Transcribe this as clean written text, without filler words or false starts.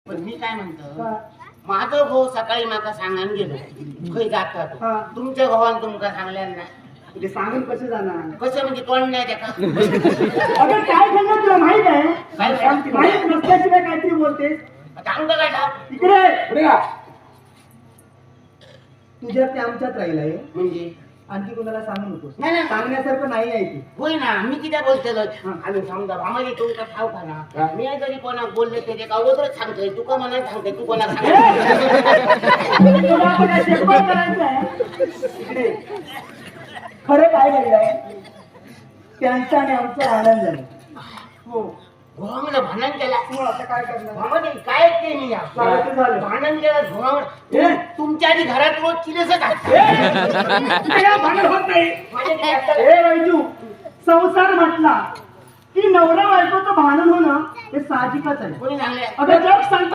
पण मी काय म्हणतो, माझा भाऊ सकाळी माका सांगान गेलो खंय जातात तुमच्या भावान तुमका सांगल्यान ना म्हणजे सांगून कसं जाणार? कसं म्हणजे तोंड नाही त्याका अगं काय झालं तुला माहित आहे? माहित नसल्याशिवाय काहीतरी बोलतेस. सांगतो काय ठाव? इकडे पुढे या. तुझ्यात ते आमच्यात राहिला आहे म्हणजे आणखी कोणाला सांगू नकोस. नाही, नाही. सांगण्यासारखं नाही आहे ते. होय ना मी किती बोलतेलो आम्ही समजा आम्हाला तुमचा ठाव खाना मी जरी कोणाक बोलले ते का अगोदरच सांगतोय तुका मला सांगतोय तू कोणाक सांगतोय तुला आता काय शेकपाळ करायचं आहे? इकडे खरं काय घडलंय त्यांचा आणि आमचा आनंद झाला. हो घोळामध्ये भांडण केला तू आता काय करणार? भावाने काय ते मी चालतं झालं. भांडण केलं घोळामध्ये तुमच्या आधी घरात रोज चिलेसच भांडण होत नाही. हे वैजू, संसार म्हटला की नवरा बायकोचं भांडण होणं हे साहजिकच आहे. कोणी सांगले अगं जग सांगतं